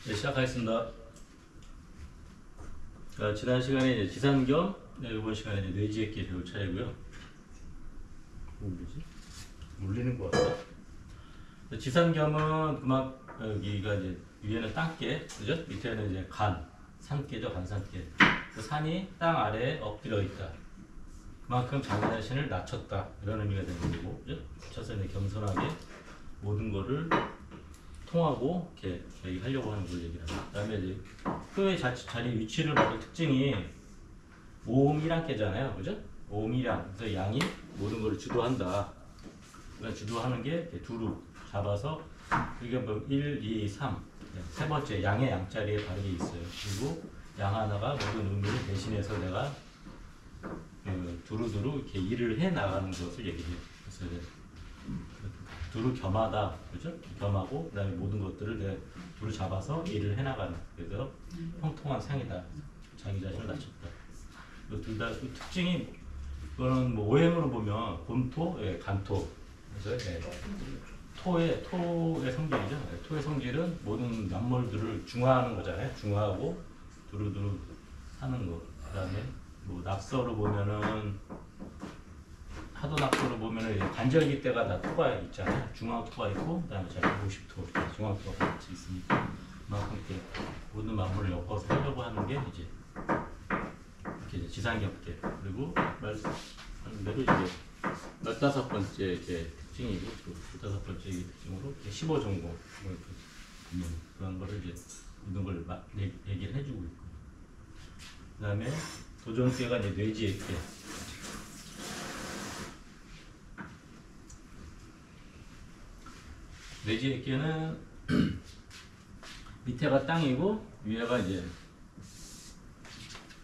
네, 시작하겠습니다. 지난 시간에 이제 지산겸, 이번 시간에 이제 뇌지액기 배울 차례고요. 뭐지? 물리는 것 같다. 지산겸은 그만 여기가 이제 위에는 땅깨, 그죠? 밑에는 이제 산깨죠, 간산깨. 그 산이 땅 아래에 엎드려 있다. 그만큼 자기 자신을 낮췄다. 이런 의미가 되는 거고, 그죠? 그래서 이제 겸손하게 모든 거를 통하고 이렇게 얘기하려고 하는 걸 얘기합니다. 그다음에 이제 표의 자리 위치를 받을 특징이 오음이량계잖아요, 그죠? 오음이량. 그래서 양이 모든 걸 주도한다. 그러니까 주도하는 게 두루 잡아서 이게 뭐 1, 2, 3. 세 번째 양의 양자리에 바르게 있어요. 그리고 양 하나가 모든 의미를 대신해서 내가 두루두루 이렇게 일을 해 나가는 것을 얘기해요. 그래서 두루 겸하다, 그죠? 겸하고 그다음에 모든 것들을 내가 두루 잡아서 일을 해나가는. 그래서 형통한 상이다. 자기 자신을 낮췄다. 둘 다 그 특징이 그거는 뭐 오행으로 보면 본토, 간토. 그래서 토의 성질이죠. 토의 성질은 모든 만물들을 중화하는 거잖아요. 중화하고 두루두루 하는 거. 그다음에 뭐 낙서로 보면은 하도 낙서로 보면은 관절기 때가 다 토가 있잖아요. 중앙토가 있고 그다음에 모식토, 중앙토가 같이 있으니까 그만큼 이렇게 모든 만물을 엮어서 하려고 하는 게 이제 이렇게 지산겹게. 그리고 말대로 이제 15번째 특징이고 또 15번째 특징으로 15전공 그런 거를 이제 모든 걸 얘기를 해주고 있고. 그다음에 도전계가 이제 뇌지액계. 뇌지액계는 밑에가 땅이고 위에가 이제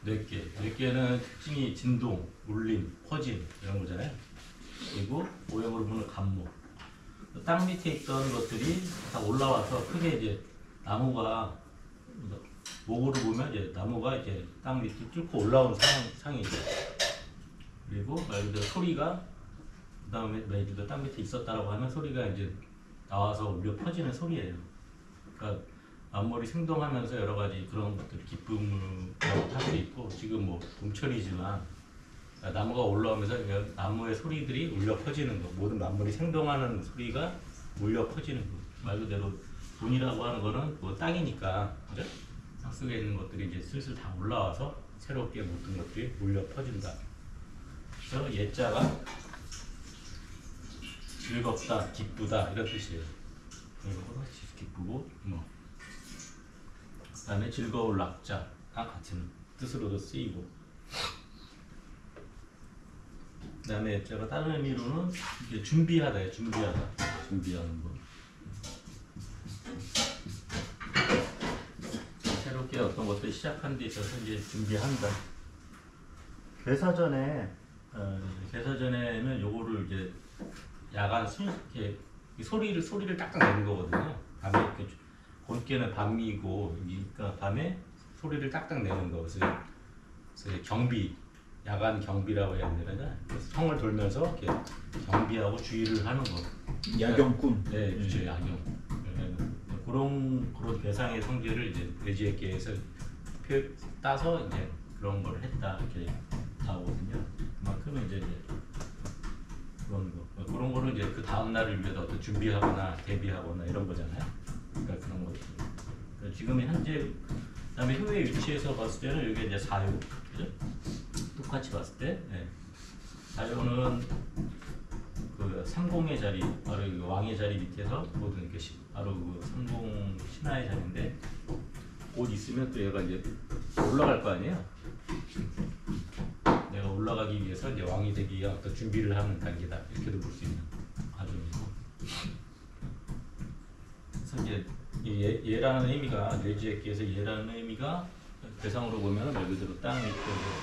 뇌계. 뇌계는 특징이 진동, 울림, 퍼짐 이런 거잖아요. 그리고 오형으로 보면 간목. 땅 밑에 있던 것들이 다 올라와서 크게 이제 나무가 목으로 보면 이제 나무가 이렇게 땅 밑을 뚫고 올라온 상이죠. 그리고 말 그대로 소리가 그다음에 말 그대로 땅 밑에 있었다라고 하면 소리가 이제 나와서 울려 퍼지는 소리예요. 그러니까 앞머리 생동하면서 여러 가지 그런 것들 기쁨을 할 수 있고, 지금 뭐 봄철이지만 나무가 올라오면서 나무의 소리들이 울려 퍼지는 거, 모든 만물이 생동하는 소리가 울려 퍼지는 거. 말 그대로 돈이라고 하는 거는 뭐 땅이니까, 그죠? 땅 속에 있는 것들이 이제 슬슬 다 올라와서 새롭게 모든 것들이 울려 퍼진다. 그래서 예자가 즐겁다, 기쁘다 이런 뜻이에요. 기쁘고 뭐. 그다음에 즐거울 낙자가 같은 뜻으로도 쓰이고. 그다음에 제가 다른 의미로는 이게 준비하다예요. 준비하는 거. 새롭게 어떤 것들 시작한 데 있어서 이제 준비한다. 개사전에는 요거를 이제 야간 이렇게 소리를 딱딱 내는 거거든요. 밤에 이렇게 본께는 밤이고, 그러니까 밤에 소리를 딱딱 내는 거. 그래서 경비, 야간 경비라고 해야 되나? 성을 돌면서 이렇게 경비하고 주의를 하는 거. 야경꾼. 네, 그렇죠. 야경. 그런 대상의 성질을 이제 뇌지액계에서 따서 이제 그런 걸 했다 이렇게 나오거든요. 그만큼은 이제 그런 거를 이제 그 다음 날을 위해서 어떤 준비하거나 대비하거나 이런 거잖아요. 그러니까 그런 것들. 그러니까 지금 현재 그다음에 효의 위치에서 봤을 때는 이게 이제 사유, 그죠? 똑같이 봤을 때, 사유는 그 삼공의 자리, 바로 그 왕의 자리 밑에서 모든 이렇게 바로 그 삼공 신하의 자리인데, 곧 있으면 또 얘가 이제 올라갈 거 아니에요. 내가 올라가기 위해서 이제 왕이 되기 위한 어떤 준비를 하는 단계다, 이렇게도 볼 수 있는 과정이고. 그래서 이제 얘라는 의미가, 뇌지액계에서 얘라는 의미가 대상으로 보면 말 그대로 땅 밑에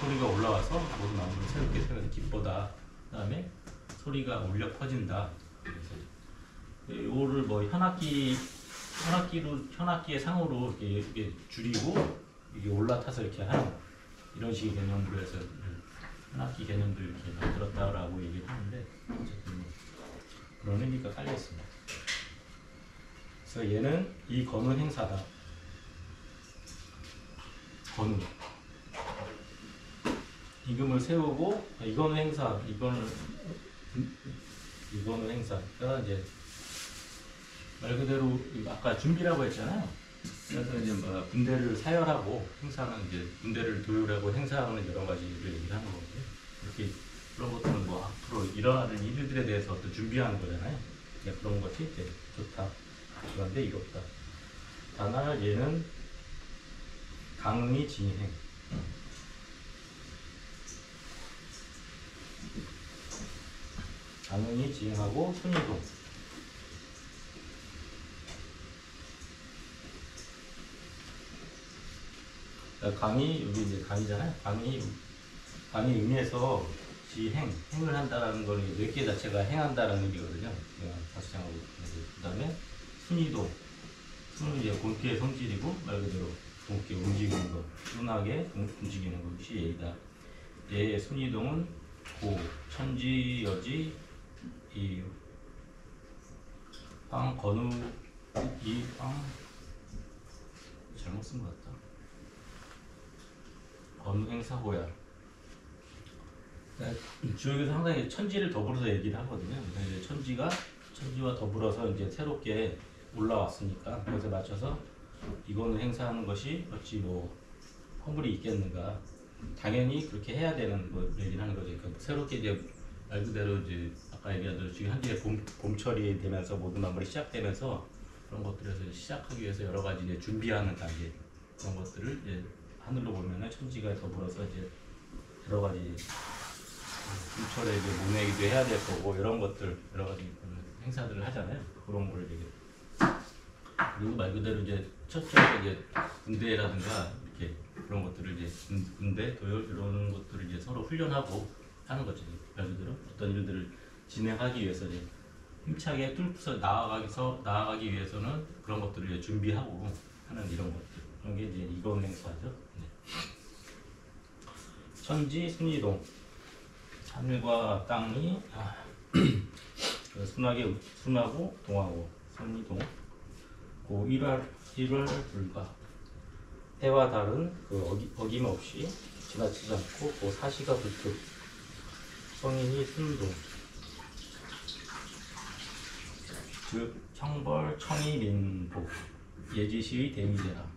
소리가 올라와서 모든 만물을 새롭게 생겨서 기쁘다. 그다음에 소리가 울려 퍼진다. 그래서 이거를 뭐 현악기의 상으로 이렇게 줄이고 이게 올라타서 이렇게 하는 이런 식의 개념으로 해서 현악기 개념도 이렇게 만들었다라고 얘기를 하는데, 어쨌든 뭐 그런 의미가 깔려 있습니다. 그래서 얘는 이 건은 행사다. 건우. 임금을 세우고 이거는 행사, 이거는 행사. 그러니까 이제 말 그대로 아까 준비라고 했잖아요. 그래서 이제 뭐 군대를 사열하고 행사는 이제 군대를 도열하고 행사하는 여러 가지를 얘기하는 거거든요. 이렇게 그런 것들은 뭐 앞으로 일어나는 일들에 대해서 어떤 준비하는 거잖아요. 그런 것이 이제 좋다. 그런데 이렇다. 다만 얘는 강의 진행. 강의 진행하고 순이동. 강의 여기 이제 강의잖아요. 강의 의미에서 행을 한다라는 거는 뇌계 자체가 행한다라는 의미거든요. 가수장하고 그다음에 순이동. 순은 이제 본캐의 성질이고 말 그대로 본캐 움직이는 거, 순하게 움직이는 것이 예이다. 예의 순이동은 고 천지 여지 이 황 건우 이황 잘못 쓴 것 같다. 건우 행사고야. 주역에서 상당히 천지를 더불어서 얘기를 하거든요. 이제 천지와 더불어서 이제 새롭게 올라왔으니까 그것에 맞춰서 이거는 행사하는 것이 어찌 뭐 허물이 있겠는가. 당연히 그렇게 해야 되는 거 얘기를 하는 거죠. 그러니까 새롭게 이제 말 그대로 이제 아까 얘기한 지금 현재 봄철이 되면서 모든 만물이 시작되면서 그런 것들에서 시작하기 위해서 여러 가지 이제 준비하는 단계 그런 것들을 이제 하늘로 보면은 천지가 더불어서 이제 여러 가지 봄철에 이제 모내기도 해야 될 거고 이런 것들 여러 가지 행사들을 하잖아요. 그런 걸 얘기. 그리고 말 그대로 이제 첫째 이제 군대라든가 이렇게 그런 것들을 이제 군대 도열 이런 것들을 이제 서로 훈련하고 하는 거죠. 말 그대로 어떤 일들을 진행하기 위해서 이제 힘차게 뚫고서 나아가기 위해서는 그런 것들을 이제 준비하고 하는 이런 것들. 그런 게 이제 이건 행사죠. 네. 천지 순이동. 하늘과 땅이 순하고 동하고 순이동. 고 1월 불가. 해와 달은 그 어김없이 지나치지 않고 그 사시가 불특. 성인이 순동. 즉 청벌 청이 민복. 예지시의 대미제라.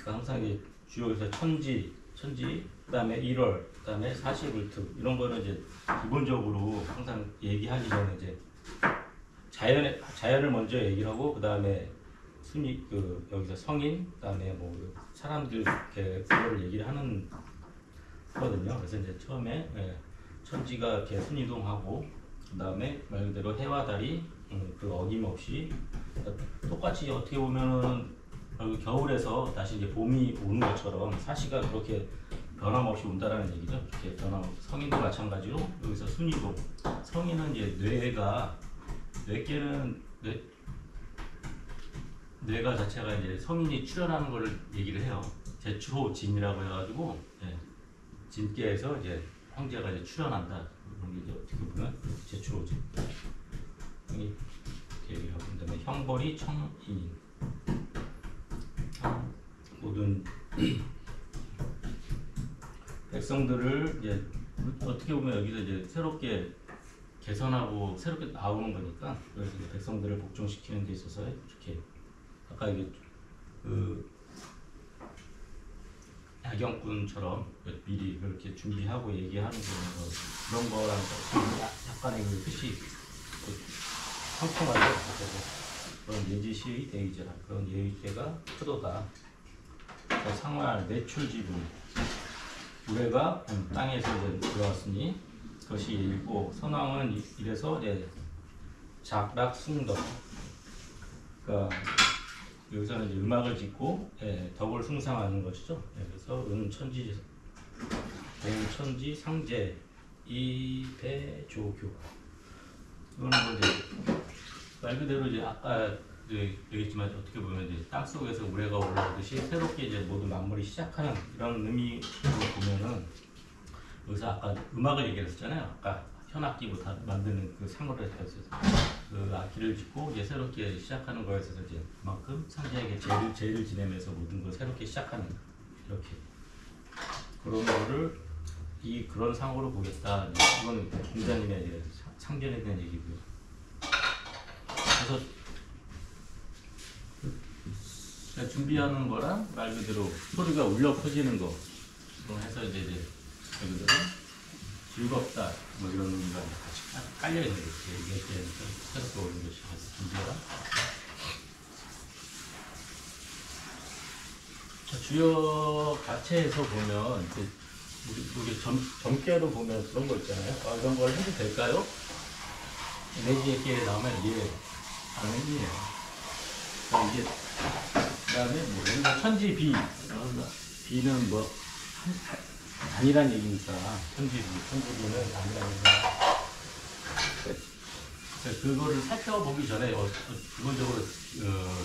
항상 이 주역에서 천지, 그다음에 1월, 그다음에 사시불특 이런 거는 이제 기본적으로 항상 얘기하기 전에 이제 자연을 먼저 얘기를 하고 그다음에 여기서 성인, 그다음에 뭐 사람들 이렇게 그거를 얘기를 하는 거거든요. 그래서 이제 처음에 천지가 이렇게 순이동하고 그다음에 말 그대로 해와 달이 그 어김없이 똑같이 어떻게 보면은 겨울에서 다시 이제 봄이 오는 것처럼 사시가 그렇게 변함없이 온다라는 얘기죠. 그렇게 성인도 마찬가지로 여기서 순이동. 성인은 이제 뇌가 자체가 이제 성인이 출현하는 거를 얘기를 해요. 제초진이라고 해가지고 진께에서 이제 황제가 이제 출현한다. 그런 게 이제 어떻게 보면 제초진. 이렇게 얘기를 하고 그다음에 형벌이 청인. 모든 백성들을 이제 어떻게 보면 여기서 이제 새롭게 개선하고 새롭게 나오는 거니까 그래서 이제 백성들을 복종시키는 데 있어서 이렇게 아까 이게 그 야경꾼처럼 미리 그렇게 준비하고 얘기하는 그런 거랑 약간의 그 뜻이 상통하죠. 그런 예지시의 대의제라. 그런 예의제가 크도다. 상말 내출지분. 우레가 땅에서 이제 들어왔으니 그것이 예이고 선왕은 이래서 이제 작락승덕. 그러니까 여기서는 이제 음악을 짓고 덕을 숭상하는 것이죠. 그래서 은천지, 동천지 상제, 이배조교. 이거는 이제 말 그대로 이제 아까 되겠지만 어떻게 보면 이제 땅 속에서 우레가 올라오듯이 새롭게 이제 모든 만물이 시작하는 이런 의미로 보면은 여기서 아까 음악을 얘기했었잖아요. 아까 현악기부 다 만드는 그 상호를 했었어요. 그 악기를 짓고 이제 새롭게 시작하는 거에 있어서 이제 그만큼 상대에게 죄를 지내면서 모든 걸 새롭게 시작하는 이렇게 그런 거를 그런 상호로 보겠다. 이건 공자님의 이제 상견에 대한 얘기고요. 그래서 준비하는 거랑 말 그대로 소리가 울려 퍼지는 거 해서 이제 말 그대로 즐겁다 뭐 이런 의미가 같이 깔려 있는 거지. 이게 새롭게 오는 것이 준비해라. 주역 자체에서 보면 이제 우리 점괘로 보면 그런 거 있잖아요. 이런 걸 해도 될까요? 내지에게 나오면 당연히에요. 이게 그다음에 뭐 천지 비는 뭐 아니란 얘기니까 천지비는 아니란 얘기니까 그거를 살펴보기 전에 기본적으로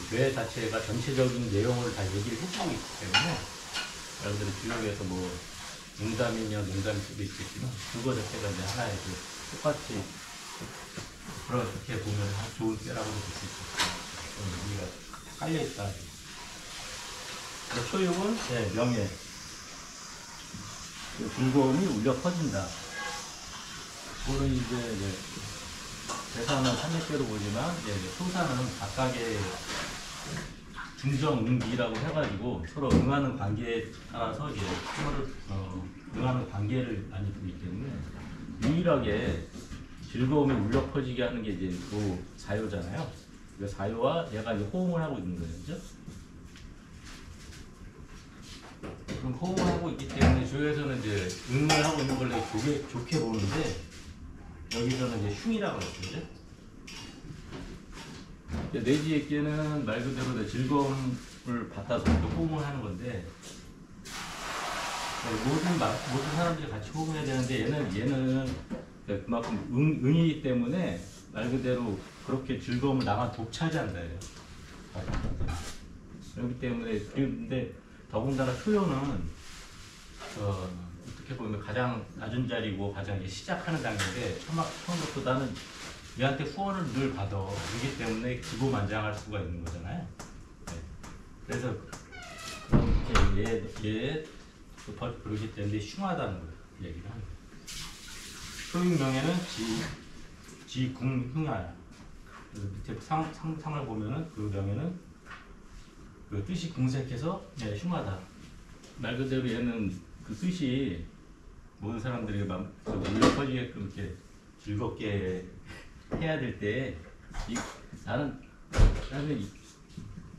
뇌 자체가 전체적인 내용을 다 얘기를 해주고 있기 때문에 여러분들이 주역에서 뭐 농담일 수도 있겠지만 그거 자체가 이제 하나의 똑같이 그렇게 보면 좋은 때라고도 볼 수 있겠죠. 의미가 깔려있다. 초육은 명예, 즐거움이 울려 퍼진다. 그거는 이제 대사는 300개로 보지만 소사는 각각의 중정응기라고 해가지고 서로 응하는 관계에 따라서 서로를 응하는 관계를 많이 두기 때문에 유일하게 즐거움이 울려 퍼지게 하는 게 이제 그 사요잖아요. 그 사요와 얘가 이제 호응을 하고 있는 거예요, 그죠? 그럼 호응을 하고 있기 때문에 주에서는 이제 응을 하고 있는 걸 되게 좋게 보는데 여기서는 이제 흉이라고 했죠, 내지에게는 말 그대로 즐거움을 받아서 호응을 하는 건데 모든 사람들이 같이 호응해야 되는데 얘는 그만큼 응이기 때문에 말 그대로 그렇게 즐거움을 나만 독차지한다 해요. 그렇기 때문에 근데 더군다나 효요는 어떻게 보면 가장 낮은 자리고 가장 시작하는 단계인데 처음부터 나는 얘한테 후원을 늘 받아. 그렇기 때문에 기고만장할 수가 있는 거잖아요. 네. 그래서 얘 그러기 때문에 흉하다는 걸 얘기를 하는 거예요. 효육명예는 지궁흉하야. 그래서 밑에 상을 보면은 그 명예는 그 뜻이 궁색해서 흉하다. 말 그대로 얘는 그 뜻이 모든 사람들이 울려 퍼지게끔 이렇게 즐겁게 해야 될 때 나는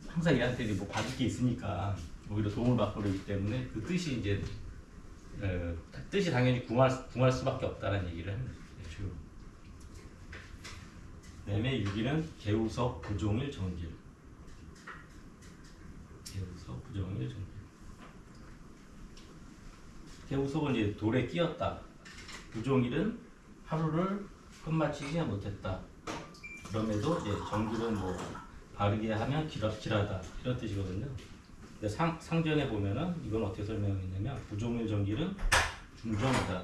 항상 얘한테 뭐 받을 게 있으니까 오히려 도움을 받고 그러기 때문에 그 뜻이 이제 뜻이 당연히 궁할 수밖에 없다는 얘기를 합니다. 그다음에 6일은 개우석 부종일 정길. 개우석 부종일 정길. 개우석은 이제 돌에 끼었다. 부종일은 하루를 끝마치지 못했다. 그럼에도 이제 정길은 뭐 바르게 하면 길하다 이런 뜻이거든요. 근데 상전에 보면은 이건 어떻게 설명했냐면 부종일 정길은 중정이다.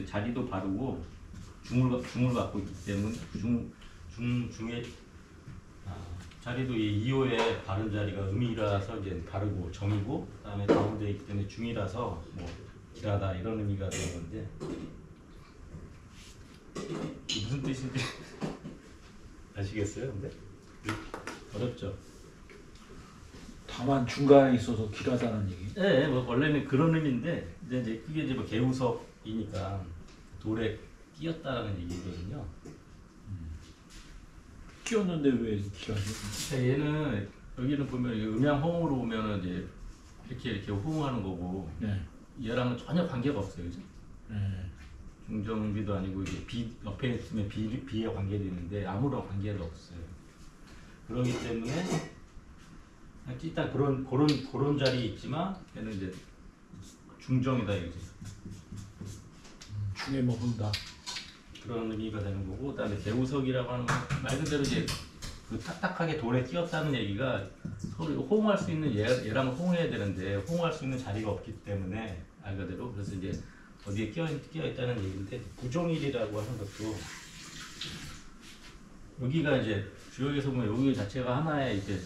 자리도 바르고 중을 갖고 있기 때문에 중에 자리도 이 2호의 바른 자리가 음이라서 이제 바르고 정이고 그다음에 가운데 있기 때문에 중이라서 뭐 길하다 이런 의미가 되는 건데 무슨 뜻인지 아시겠어요? 근데 어렵죠. 다만 중간에 있어서 길하다는 얘기. 네, 뭐 원래는 그런 의미인데 이제 그게 이제 뭐 개우석이니까 돌에 끼었다라는 얘기거든요. 끼었는데 왜 길하죠? 얘는 여기는 보면 음양호응으로 보면은 이제 이렇게 호응하는 거고 얘랑은 전혀 관계가 없어요, 그죠? 중정비도 아니고 이게 옆에 있으면 비에 관계도 있는데 아무런 관계도 없어요. 그렇기 때문에 일단 그런 자리에 있지만 얘는 이제 중정이다 이거지. 중에 머문다. 그런 의미가 되는 거고, 그다음에 개우석이라고 하는 건 말 그대로 이제 그 딱딱하게 돌에 끼었다는 얘기가 서로 호응할 수 있는 얘랑 호응해야 되는데 호응할 수 있는 자리가 없기 때문에 말 그대로 그래서 이제 어디에 끼어 있다는 얘기인데 부종일이라고 하는 것도 여기가 이제 주역에서 보면 여기 자체가 하나의 이제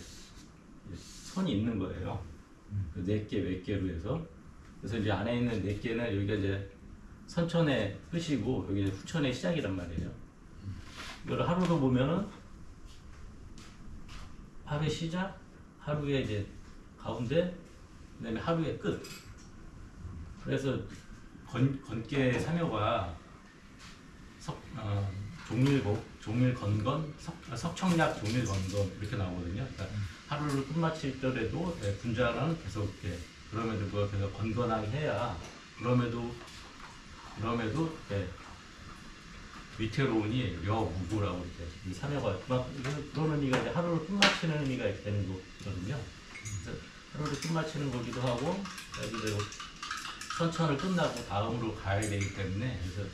선이 있는 거예요. 그 4개 몇 개로 해서 그래서 이제 안에 있는 4개는 여기가 이제 선천의 끝이고 여기 이제 후천의 시작이란 말이에요. 이걸 하루로 보면은 하루의 시작, 하루의 이제 가운데, 그다음에 하루의 끝. 그래서 건계 사묘가 종일건건, 석청약 종일건건 이렇게 나오거든요. 그러니까 하루를 끝마칠 때라도 분자는 계속 이렇게 그럼에도 그거 계속 건건하게 해야 그럼에도 위태로우니 여무구라고 이렇게 이 사묘가 그런 의미가 이제 하루를 끝마치는 의미가 되는 거거든요. 그래서 하루를 끝마치는 거기도 하고 그리고 선천을 끝나고 다음으로 가야 되기 때문에 그래서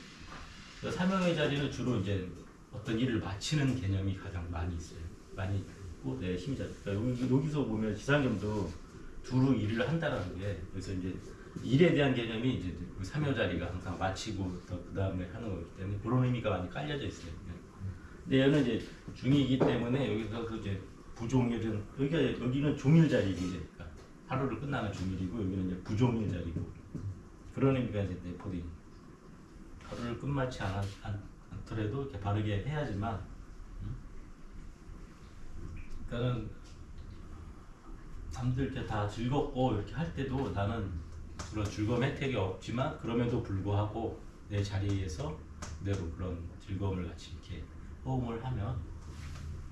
그 사묘의 자리는 주로 이제 어떤 일을 마치는 개념이 가장 많이 있어요. 많이 있고 힘이자. 그러니까 여기서 보면 지상겸도 두루 일을 한다라는 게 그래서 이제 일에 대한 개념이 이제 그 사묘 자리가 항상 마치고 그 다음에 하는 거기 때문에 그런 의미가 많이 깔려져 있어요. 근데 얘는 이제 중이기 때문에 여기서 이제 부종일은 여기는 종일 자리고 이제 그러니까 하루를 끝나는 종일이고 여기는 이제 부종일 자리고 그런 의미가 이제 내포돼. 하루를 끝마치 않더라도 이렇게 바르게 해야지만. 그러니까는 남들 이렇게 다 즐겁고 이렇게 할 때도 나는 그런 즐거움 혜택이 없지만 그럼에도 불구하고 내 자리에서 그대로 그런 즐거움을 같이 이렇게 호응을 하면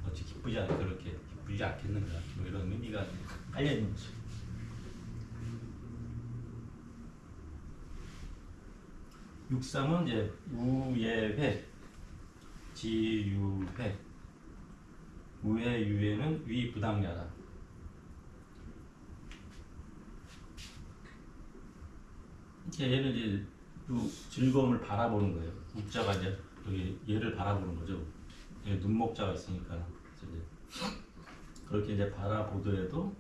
어찌 기쁘지 않겠는가 뭐 이런 의미가 깔려 있는 거죠. 육삼은 이제 우예회, 지유회, 우회유회는 위부당야다. 얘는 이제 또 즐거움을 바라보는 거예요. 우자가 이제 여기 얘를 바라보는 거죠. 얘 눈목자가 있으니까 이제 그렇게 이제 바라보더라도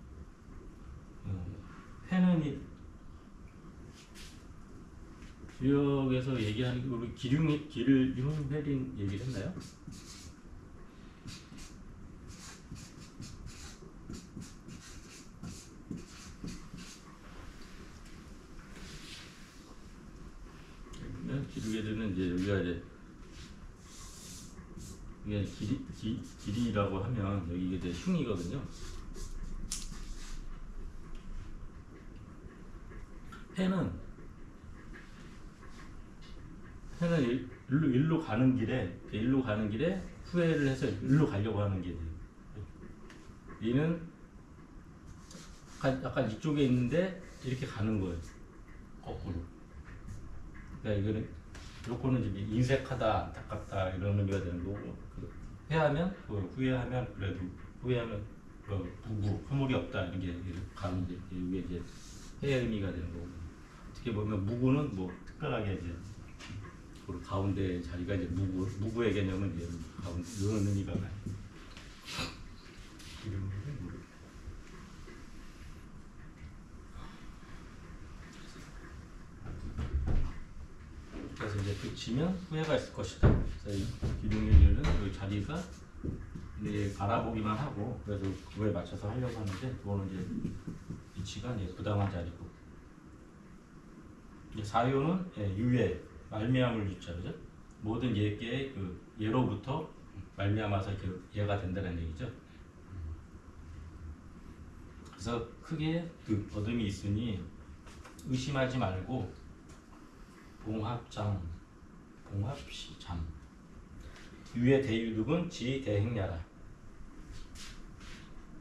회는 주역에서 얘기하는 게 우리 기륜회린 얘기를 했나요? 기류회는 이제 여기가 이제 길이라고 하면 여기가 이제 흉이거든요. 해는 일로 가는 길에 후회를 해서 일로 가려고 하는 게 얘는 약간 이쪽에 있는데 이렇게 가는 거예요. 거꾸로. 그러니까 이거는 요거는 이제 인색하다, 안타깝다 이런 의미가 되는 거고 회하면 후회하면 그래도 후회하면 부부 허물이 없다 이런 게 가는 게 이게 이제 회의 의미가 되는 거고 어떻게 보면 무구는 뭐 특별하게 이제 그 가운데 자리가 이제 무구의 개념은 이제 가운데 이런 의미가 많이. 그래서 이제 그치면 후회가 있을 것이다. 그래서 기둥일은 그 자리가 이제 바라보기만 하고 그래서 그거에 맞춰서 하려고 하는데 그거는 이제 위치가 이제 부당한 자리고. 이제 사요는 유예 말미암을 유자 그죠? 모든 예계의 그 예로부터 말미암아서 이렇게 예가 된다는 얘기죠. 그래서 크게 그 어둠이 있으니 의심하지 말고 봉합시잠 유의 대유득은 지 대행야라.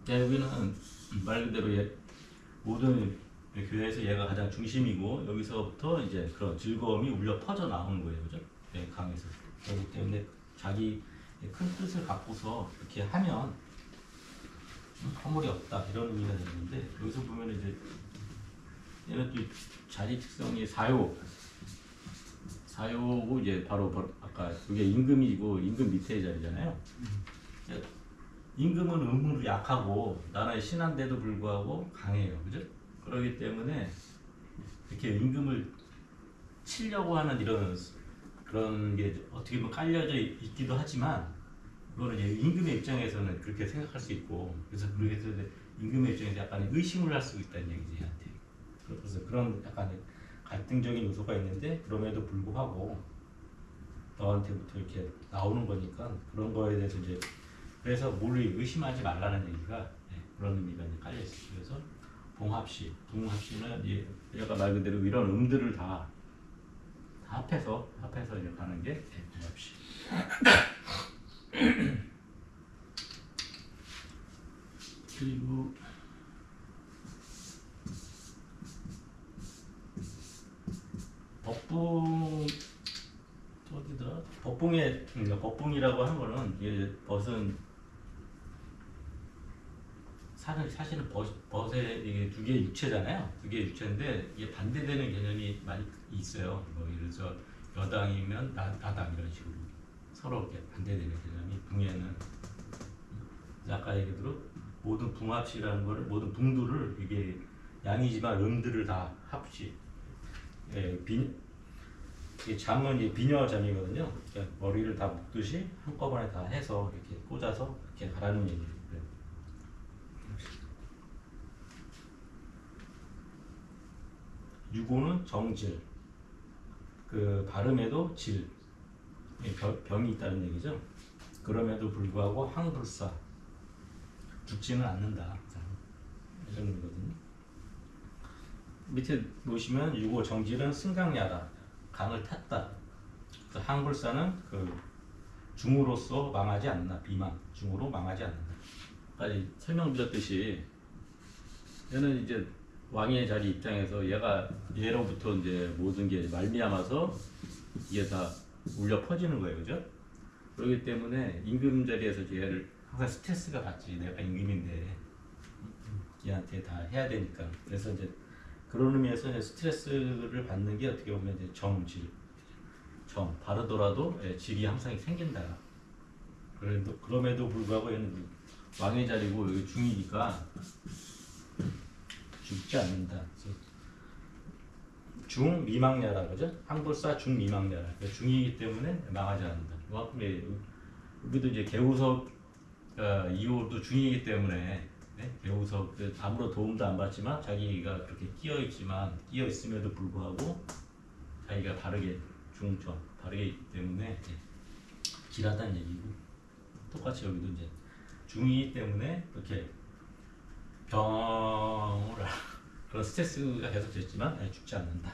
여기는 말 그대로 모든 교회에서 얘가 가장 중심이고 여기서부터 이제 그런 즐거움이 울려 퍼져 나오는 거예요, 그죠? 강에서. 그렇기 때문에 자기 큰 뜻을 갖고서 이렇게 하면 허물이 없다 이런 의미가 되는데 여기서 보면 이제 얘는 또 자리 특성이 사요고 이제 바로 아까 이게 임금이고 임금 밑에 자리잖아요. 임금은 음으로 약하고 나는 신한데도 불구하고 강해요. 그죠? 그렇기 때문에 이렇게 임금을 치려고 하는 이런 그런 게 어떻게 보면 깔려져 있기도 하지만 그거는 이제 임금의 입장에서는 그렇게 생각할 수 있고 그래서 임금의 입장에서 약간 의심을 할 수 있다는 얘기지 얘한테. 그래서 그런 약간 갈등적인 요소가 있는데 그럼에도 불구하고 너한테부터 이렇게 나오는 거니까 그런 거에 대해서 이제 그래서 뭘 의심하지 말라는 얘기가 그런 의미가 이제 깔려 있어요. 그래서 붕합시는 이제 얘가 말 그대로 이런 음들을 다 합해서 이제 가는 게 붕합시. 그리고 법붕 어디더라? 법붕이라고 하는 거는 이게 벗은 사실은 벗의 이게 두 개의 육체잖아요. 두 개의 육체인데 이게 반대되는 개념이 많이 있어요. 뭐 예를 들어서 여당이면 나당 이런 식으로 서로 이렇게 반대되는 개념이 붕에는 아까 얘기대로 모든 붕합시라는 거를 모든 붕두를 이게 양이지만 음들을 다 합시. 이게 잠은 이제 비녀잠이거든요. 그러니까 머리를 다 묶듯이 한꺼번에 다 해서 이렇게 꽂아서 이렇게 가라는 얘기예요. 유고는 정질, 그 발음에도 질, 병이 있다는 얘기죠. 그럼에도 불구하고 항불사, 죽지는 않는다. 이런 의미거든요. 밑에 보시면 유고 정질은 승강야다, 강을 탔다. 항불사는 그 중으로서 망하지 않는다, 비망, 중으로 망하지 않는다. 아까 설명드렸듯이 얘는 이제 왕의 자리 입장에서 얘로부터 이제 모든 게 말미암아서 이게 다 울려 퍼지는 거예요, 그죠? 그렇기 때문에 임금 자리에서 얘를 항상 스트레스가 받지. 내가 임금인데 얘한테 다 해야 되니까. 그래서 이제 그런 의미에서 이제 스트레스를 받는 게 어떻게 보면 이제 정질, 바르더라도 질이 항상 생긴다. 그럼에도 불구하고 얘는 왕의 자리고 여기 중이니까 죽지 않는다. 중미망야라 그죠? 항불사 중미망야라. 중이기 때문에 망하지 않는다. 우리도 이제 개우석 이호도 중이기 때문에 개우석 아무런 도움도 안 받지만 자기가 그렇게 끼어 있음에도 불구하고 자기가 바르게 바르게 있기 때문에 길하다는 얘기고 똑같이 여기도 이제 중이기 때문에 그렇게 병을 그런 스트레스가 계속 됐지만 죽지 않는다.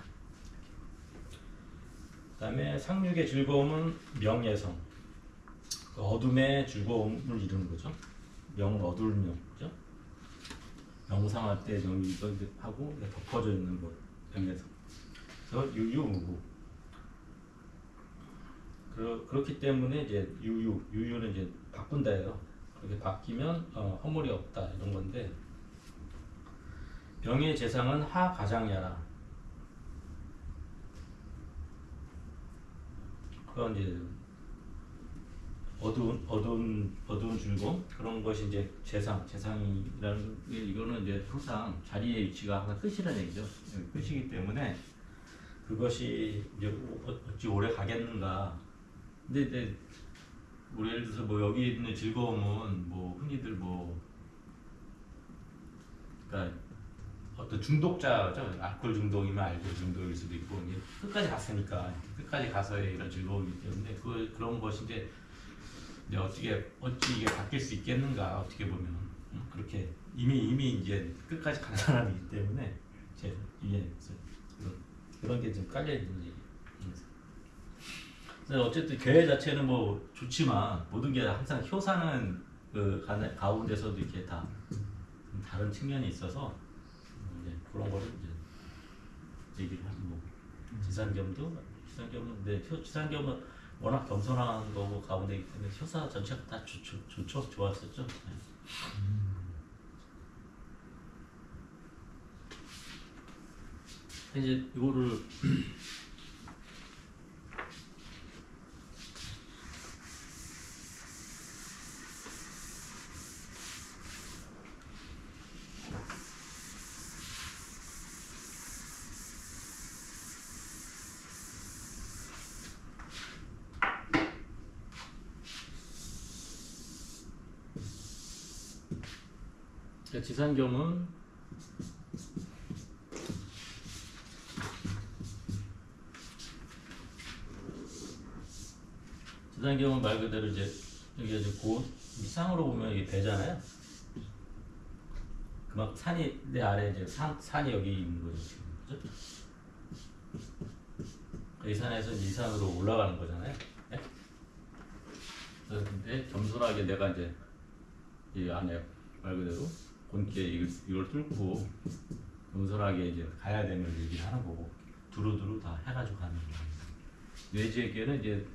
그 다음에 상륙의 즐거움은 명예성, 그 어둠의 즐거움을 이루는 거죠. 어두울 명, 그죠? 명상할 때 명이기도 하고 덮어져 있는 것, 명예성. 그래서 유유무구. 그렇기 때문에 이제 유유는 이제 바꾼다예요. 그렇게 바뀌면 허물이 없다 이런 건데. 병의 재상은 하가장야라. 그건 이제 어두운 즐거움 그런 것이 이제 재상이라는 이거는 이제 항상 자리의 위치가 항상 끝이라는 얘기죠. 끝이기 때문에 그것이 이제 어찌 오래 가겠는가. 근데 이제 우리 예를 들어서 뭐 여기 있는 즐거움은 뭐 흔히들 그러니까 어떤 중독자죠. 알코올 중독이면 알코올 중독일 수도 있고 이제 끝까지 갔으니까 끝까지 가서의 이런 즐거움이기 때문에 그런 것이 이제 어찌 이게 바뀔 수 있겠는가 어떻게 보면 그렇게 이미 이제 끝까지 간 사람이기 때문에 제 위에 그런 게 좀 깔려 있는 얘기. 어쨌든 교회 자체는 뭐 좋지만 모든 게 항상 효사는 그 가운데서도 이렇게 다 다른 측면이 있어서 이제 그런 거를 이제 얘기를 하는 거고. 지산겸은 근데 지산겸은 워낙 겸손한 거고 가운데이기 때문에 효사 전체가 다 좋았었죠. 이제 이거를 지산경은 지산경은 말 그대로 이제 여기 이제 밑상으로 보면 이게 배잖아요. 그만 산이 내 아래 이제 산이 여기 있는 거죠 지금, 그죠? 이 산에서 이 산으로 올라가는 거잖아요. 네? 근데 겸손하게 내가 이제 이 안에 말 그대로 본캐 이걸 뚫고 겸손하게 이제 가야 되는 얘기를 하는 거고, 두루두루 다 해가지고 가는 거예요. 뇌지에게는 이제